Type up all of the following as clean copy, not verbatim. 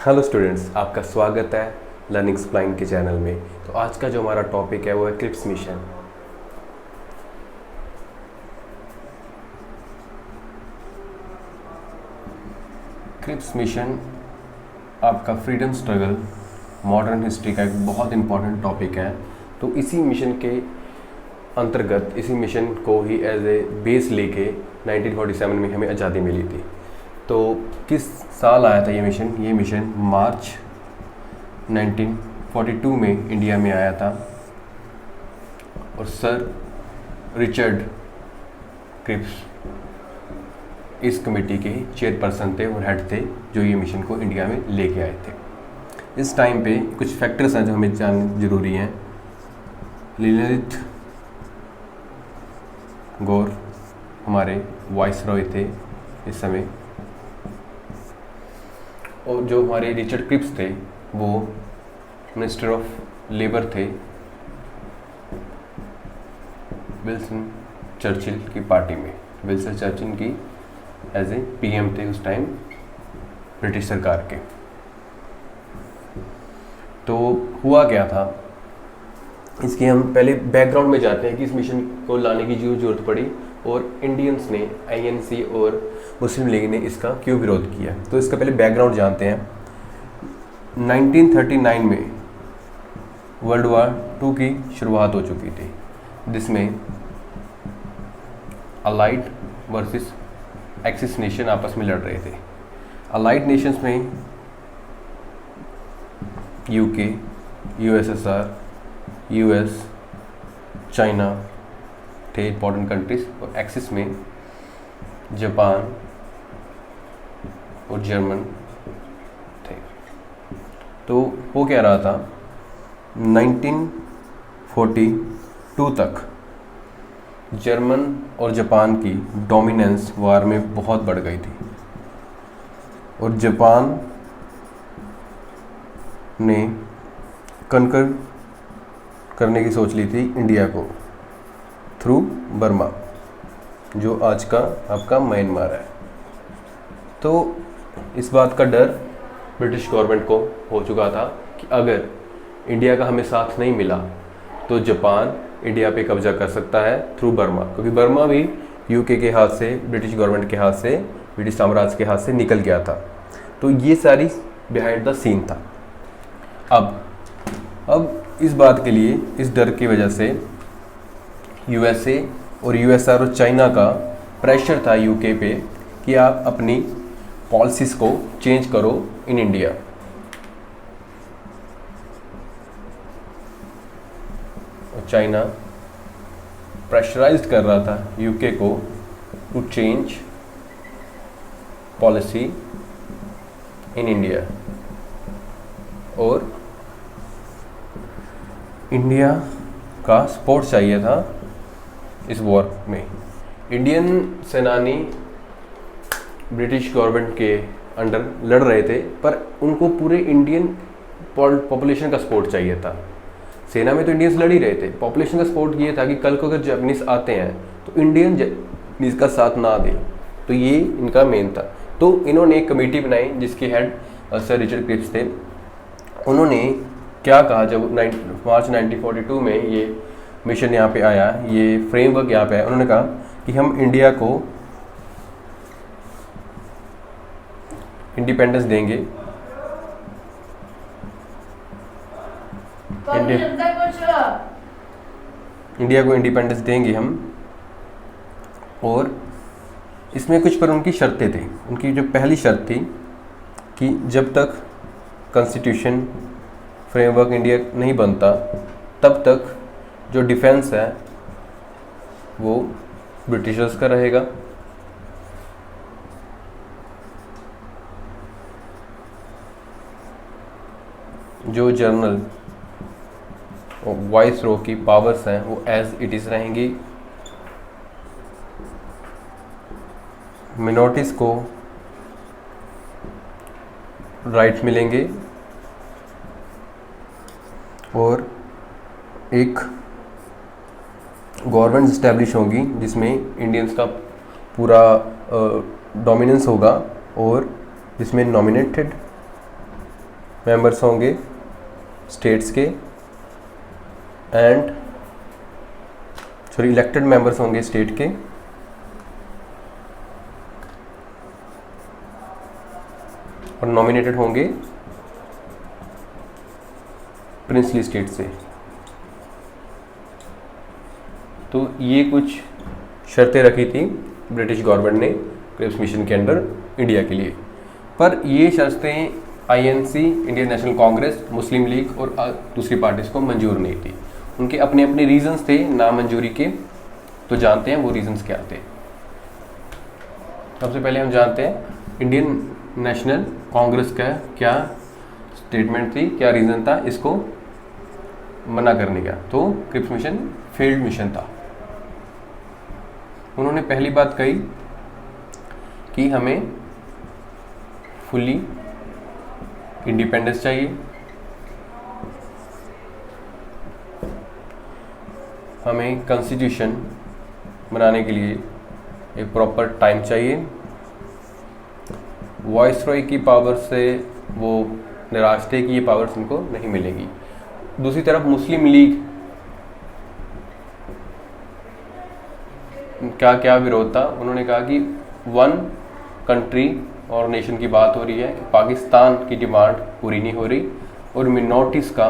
Hello students, आपका स्वागत है लर्निंग स्प्लाइन के चैनल में। तो आज का जो हमारा टॉपिक है वो है क्रिप्स मिशन। क्रिप्स मिशन आपका फ्रीडम स्ट्रगल मॉडर्न हिस्ट्री का एक बहुत इम्पॉर्टेंट टॉपिक है। तो इसी मिशन के अंतर्गत इसी मिशन को ही एज ए बेस लेके 1947 में हमें आज़ादी मिली थी। तो किस साल आया था ये मिशन? ये मिशन मार्च 1942 में इंडिया में आया था और सर रिचर्ड क्रिप्स इस कमेटी के चेयरपर्सन थे और हेड थे जो ये मिशन को इंडिया में लेके आए थे। इस टाइम पे कुछ फैक्टर्स हैं जो हमें जानने ज़रूरी हैं। ललित गौर हमारे वाइसरॉय थे इस समय, और जो हमारे रिचर्ड क्रिप्स थे वो मिनिस्टर ऑफ लेबर थे विल्सन चर्चिल की पार्टी में। विल्सन चर्चिल की एज ए पीएम थे उस टाइम ब्रिटिश सरकार के। तो हुआ क्या था, इसके हम पहले बैकग्राउंड में जाते हैं कि इस मिशन को लाने की जो जरूरत पड़ी और इंडियंस ने, आईएनसी और मुस्लिम लीग ने इसका क्यों विरोध किया। तो इसका पहले बैकग्राउंड जानते हैं। 1939 में वर्ल्ड वॉर 2 की शुरुआत हो चुकी थी, जिसमें अलाइड वर्सेस एक्सिस नेशन आपस में लड़ रहे थे। अलाइड नेशंस में यूके, यूएसएसआर, यूएस, चाइना थे इंपॉर्टेंट कंट्रीज, और एक्सिस में जापान और जर्मन थे। तो हो क्या रहा था, 1942 तक जर्मन और जापान की डोमिनेंस वार में बहुत बढ़ गई थी और जापान ने कनकर करने की सोच ली थी इंडिया को थ्रू बर्मा, जो आज का आपका म्यांमार है। तो इस बात का डर ब्रिटिश गवर्नमेंट को हो चुका था कि अगर इंडिया का हमें साथ नहीं मिला तो जापान इंडिया पे कब्जा कर सकता है थ्रू बर्मा, क्योंकि बर्मा भी यूके के हाथ से, ब्रिटिश गवर्नमेंट के हाथ से, ब्रिटिश साम्राज्य के हाथ से निकल गया था। तो ये सारी बिहाइंड द सीन था। अब इस बात के लिए, इस डर की वजह से यूएसए और यूएसआर और चाइना का प्रेशर था यूके पे कि आप अपनी पॉलिसीज़ को चेंज करो इन इंडिया। और चाइना प्रेशराइज्ड कर रहा था यूके को to change policy in India, और इंडिया का सपोर्ट चाहिए था इस वॉर में। इंडियन सेनानी ब्रिटिश गवर्नमेंट के अंडर लड़ रहे थे, पर उनको पूरे इंडियन पॉपुलेशन का सपोर्ट चाहिए था। सेना में तो इंडियंस लड़ ही रहे थे, पॉपुलेशन का सपोर्ट ये था कि कल को अगर जापानीज आते हैं तो इंडियन जापानीज का साथ ना दे। तो ये इनका मेन था। तो इन्होंने एक कमेटी बनाई जिसके हेड सर रिचर्ड क्रिप्स थे। उन्होंने क्या कहा, जब मार्च 1942 में ये मिशन यहाँ पे आया, ये फ्रेमवर्क यहाँ पे आया, उन्होंने कहा कि हम इंडिया को इंडिपेंडेंस देंगे, इंडिया को इंडिपेंडेंस देंगे हम। और इसमें कुछ पर उनकी शर्तें थी। उनकी जो पहली शर्त थी कि जब तक कॉन्स्टिट्यूशन फ्रेमवर्क इंडिया नहीं बनता तब तक जो डिफेंस है वो ब्रिटिशर्स का रहेगा, जो जनरल और वाइसरॉ की पावर्स हैं वो एज इट इज़ रहेंगी, मिनॉरिटीज़ को राइट्स मिलेंगे, और एक गवर्नमेंट इस्टेब्लिश होगी जिसमें इंडियंस का पूरा डोमिनेंस होगा और जिसमें नॉमिनेटेड मेंबर्स होंगे स्टेट्स के इलेक्टेड मेंबर्स होंगे स्टेट के और नॉमिनेटेड होंगे प्रिंसली स्टेट से। तो ये कुछ शर्तें रखी थी ब्रिटिश गवर्नमेंट ने क्रिप्स मिशन के अंडर इंडिया के लिए। पर ये शर्तें आईएनसी, इंडियन नेशनल कांग्रेस, मुस्लिम लीग और दूसरी पार्टीज को मंजूर नहीं थी। उनके अपने अपने रीजंस थे नामंजूरी के, तो जानते हैं वो रीजंस क्या थे। सबसे पहले हम जानते हैं इंडियन नेशनल कांग्रेस का क्या स्टेटमेंट थी, क्या रीज़न था इसको मना करने का। तो क्रिप्स मिशन फेल्ड मिशन था। उन्होंने पहली बात कही कि हमें फुल्ली इंडिपेंडेंस चाहिए, हमें कॉन्स्टिट्यूशन बनाने के लिए एक प्रॉपर टाइम चाहिए, वॉइसरॉय की पावर से वो निराश थे कि ये पावर्स उनको नहीं मिलेगी। दूसरी तरफ मुस्लिम लीग क्या विरोध था। उन्होंने कहा कि वन कंट्री और नेशन की बात हो रही है, पाकिस्तान की डिमांड पूरी नहीं हो रही और मिनॉरिटीज़ का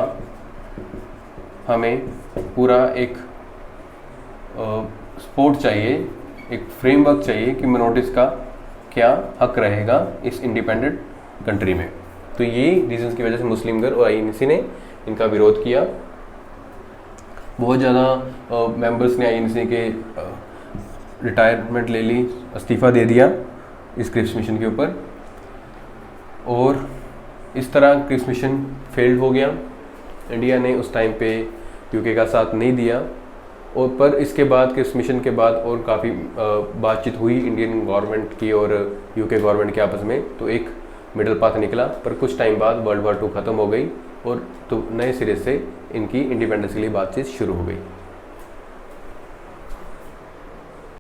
हमें पूरा एक सपोर्ट चाहिए, एक फ्रेमवर्क चाहिए कि मिनॉरिटीज़ का क्या हक रहेगा इस इंडिपेंडेंट कंट्री में। तो ये रीजंस की वजह से मुस्लिम लीग और आईएनसी ने इनका विरोध किया। बहुत ज़्यादा मेंबर्स ने आईएनसी के रिटायरमेंट ले ली, इस्तीफ़ा दे दिया इस क्रिप्स मिशन के ऊपर और इस तरह क्रिप्स मिशन फेल्ड हो गया। इंडिया ने उस टाइम पे यूके का साथ नहीं दिया और पर इसके बाद क्रिप्स मिशन के बाद और काफ़ी बातचीत हुई इंडियन गवर्नमेंट की और यूके गवर्नमेंट के आपस में, तो एक मिडल पाथ निकला। पर कुछ टाइम बाद वर्ल्ड वॉर 2 ख़त्म हो गई और तो नए सिरे से इनकी इंडिपेंडेंस के लिए बातचीत शुरू हो गई।